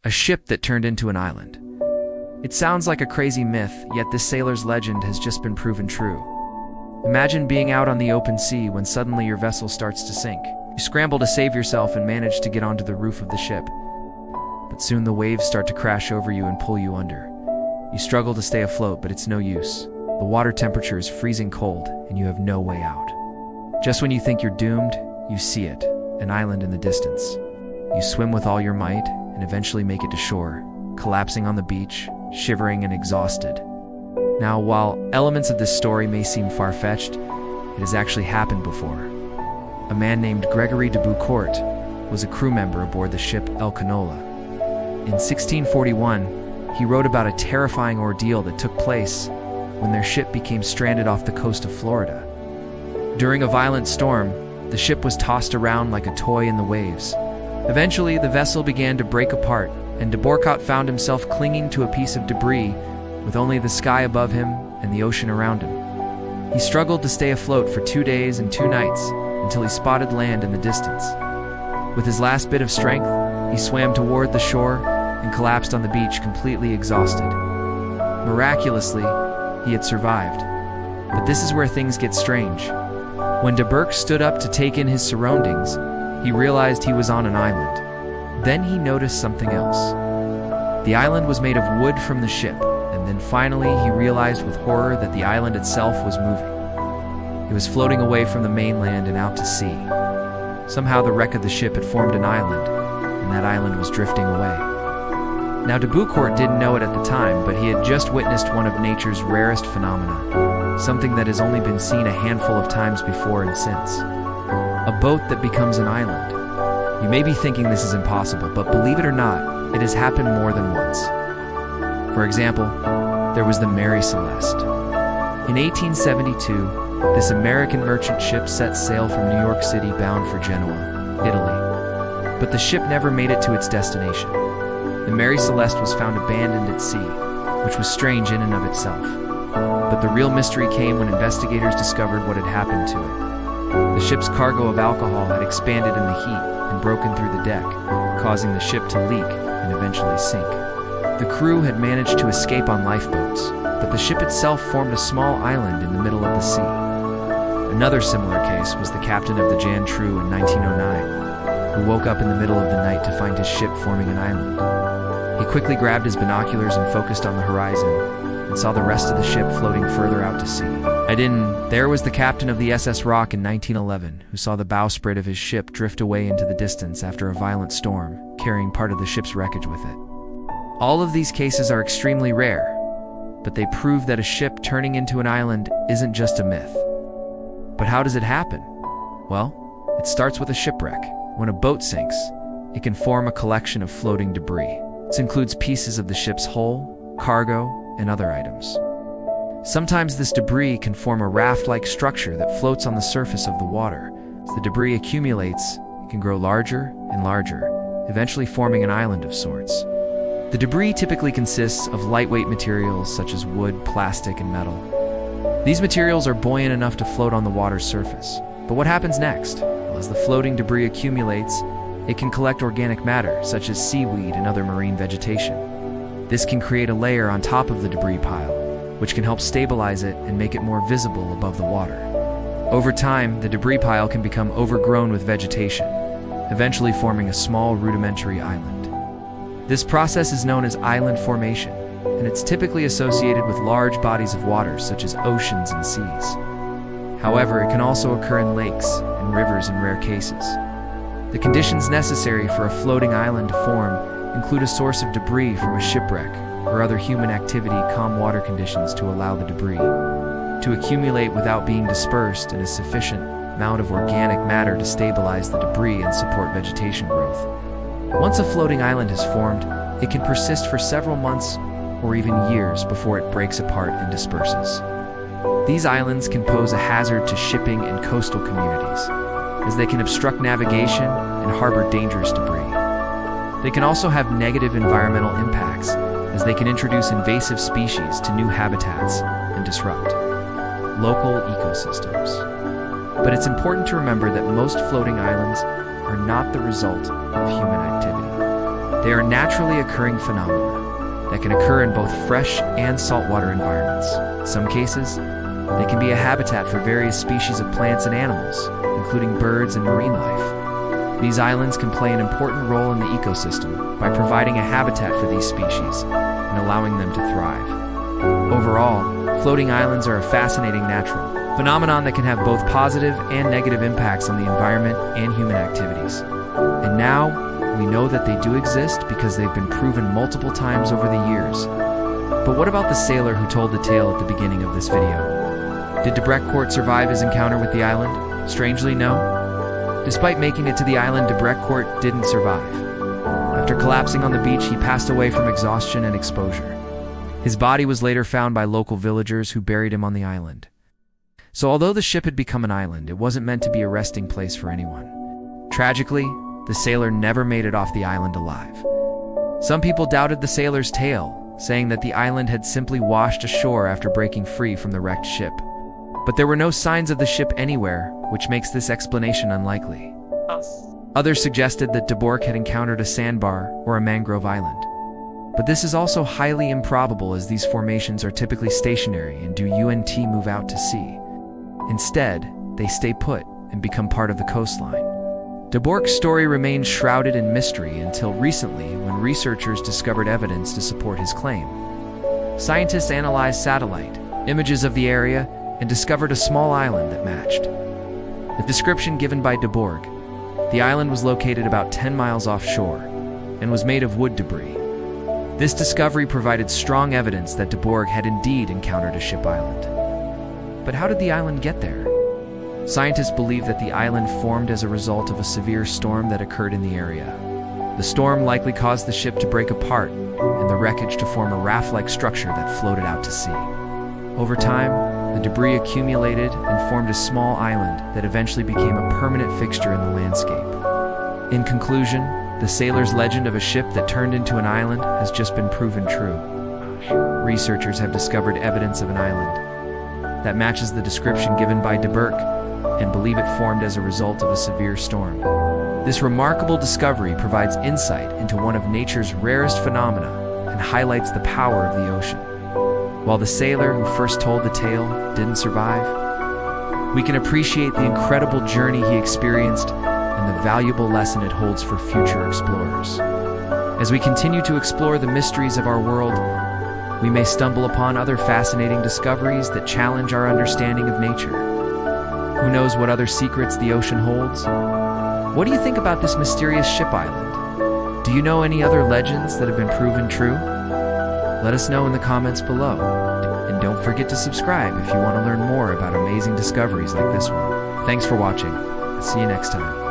a ship that turned into an island. It sounds like a crazy myth, yet this sailor's legend has just been proven true. Imagine being out on the open sea when suddenly your vessel starts to sink. You scramble to save yourself and manage to get onto the roof of the ship. But soon the waves start to crash over you and pull you under. You struggle to stay afloat, but it's no use. The water temperature is freezing cold, and you have no way out. Just when you think you're doomed, you see it, an island in the distance. You swim with all your might and eventually make it to shore, collapsing on the beach, shivering and exhausted. Now, while elements of this story may seem far-fetched, it has actually happened before. A man named Gregory de Beaucourt was a crew member aboard the ship El Canola. In 1641, he wrote about a terrifying ordeal that took place when their ship became stranded off the coast of Florida. During a violent storm, the ship was tossed around like a toy in the waves. Eventually, the vessel began to break apart, and de Beaucourt found himself clinging to a piece of debris with only the sky above him and the ocean around him. He struggled to stay afloat for 2 days and 2 nights until he spotted land in the distance. With his last bit of strength, he swam toward the shore and collapsed on the beach completely exhausted. Miraculously, he had survived. But this is where things get strange. When de Beaucourt stood up to take in his surroundings, he realized he was on an island. Then he noticed something else. The island was made of wood from the ship, and then finally he realized with horror that the island itself was moving. It was floating away from the mainland and out to sea. Somehow the wreck of the ship had formed an island, and that island was drifting away. Now de Beaucourt didn't know it at the time, but he had just witnessed one of nature's rarest phenomena, something that has only been seen a handful of times before and since. A boat that becomes an island. You may be thinking this is impossible, but believe it or not, it has happened more than once. For example, there was the Mary Celeste. In 1872, this American merchant ship set sail from New York City bound for Genoa, Italy. But the ship never made it to its destination. The Mary Celeste was found abandoned at sea, which was strange in and of itself. But the real mystery came when investigators discovered what had happened to it. The ship's cargo of alcohol had expanded in the heat and broken through the deck, causing the ship to leak and eventually sink. The crew had managed to escape on lifeboats, but the ship itself formed a small island in the middle of the sea. Another similar case was the captain of the Jan True in 1909, who woke up in the middle of the night to find his ship forming an island. He quickly grabbed his binoculars and focused on the horizon, and saw the rest of the ship floating further out to sea. There was the captain of the SS Rock in 1911, who saw the bowsprit of his ship drift away into the distance after a violent storm, carrying part of the ship's wreckage with it. All of these cases are extremely rare, but they prove that a ship turning into an island isn't just a myth. But how does it happen? Well, it starts with a shipwreck. When a boat sinks, it can form a collection of floating debris. This includes pieces of the ship's hull, cargo, and other items. Sometimes this debris can form a raft-like structure that floats on the surface of the water. As the debris accumulates, it can grow larger and larger, eventually forming an island of sorts. The debris typically consists of lightweight materials such as wood, plastic, and metal. These materials are buoyant enough to float on the water's surface. But what happens next? Well, as the floating debris accumulates, it can collect organic matter such as seaweed and other marine vegetation. This can create a layer on top of the debris pile, which can help stabilize it and make it more visible above the water. Over time, the debris pile can become overgrown with vegetation, eventually forming a small rudimentary island. This process is known as island formation, and it's typically associated with large bodies of water such as oceans and seas. However, it can also occur in lakes and rivers in rare cases. The conditions necessary for a floating island to form include a source of debris from a shipwreck or other human activity, calm water conditions to allow the debris to accumulate without being dispersed, and a sufficient amount of organic matter to stabilize the debris and support vegetation growth. Once a floating island has formed, it can persist for several months or even years before it breaks apart and disperses. These islands can pose a hazard to shipping and coastal communities, as they can obstruct navigation and harbor dangerous debris. They can also have negative environmental impacts, as they can introduce invasive species to new habitats and disrupt local ecosystems. But it's important to remember that most floating islands are not the result of human activity. They are naturally occurring phenomena that can occur in both fresh and saltwater environments. In some cases, they can be a habitat for various species of plants and animals, including birds and marine life. These islands can play an important role in the ecosystem by providing a habitat for these species and allowing them to thrive. Overall, floating islands are a fascinating natural phenomenon that can have both positive and negative impacts on the environment and human activities. And now, we know that they do exist because they've been proven multiple times over the years. But what about the sailor who told the tale at the beginning of this video? Did de Brecourt survive his encounter with the island? Strangely, no. Despite making it to the island, de Brecourt didn't survive. After collapsing on the beach, he passed away from exhaustion and exposure. His body was later found by local villagers who buried him on the island. So although the ship had become an island, it wasn't meant to be a resting place for anyone. Tragically, the sailor never made it off the island alive. Some people doubted the sailor's tale, saying that the island had simply washed ashore after breaking free from the wrecked ship. But there were no signs of the ship anywhere, which makes this explanation unlikely. Others suggested that de Brecourt had encountered a sandbar or a mangrove island. But this is also highly improbable, as these formations are typically stationary and do not move out to sea. Instead, they stay put and become part of the coastline. De Brecourt's story remained shrouded in mystery until recently, when researchers discovered evidence to support his claim. Scientists analyzed satellite images of the area and discovered a small island that matched the description given by de Brecourt. The island was located about 10 miles offshore and was made of wood debris. This discovery provided strong evidence that de Brecourt had indeed encountered a ship island. But how did the island get there? Scientists believe that the island formed as a result of a severe storm that occurred in the area. The storm likely caused the ship to break apart and the wreckage to form a raft-like structure that floated out to sea. Over time, the debris accumulated and formed a small island that eventually became a permanent fixture in the landscape. In conclusion, the sailor's legend of a ship that turned into an island has just been proven true. Researchers have discovered evidence of an island that matches the description given by de Brecourt and believe it formed as a result of a severe storm. This remarkable discovery provides insight into one of nature's rarest phenomena and highlights the power of the ocean. While the sailor who first told the tale didn't survive, we can appreciate the incredible journey he experienced and the valuable lesson it holds for future explorers. As we continue to explore the mysteries of our world, we may stumble upon other fascinating discoveries that challenge our understanding of nature. Who knows what other secrets the ocean holds? What do you think about this mysterious ship island? Do you know any other legends that have been proven true? Let us know in the comments below. And don't forget to subscribe if you want to learn more about amazing discoveries like this one. Thanks for watching. See you next time.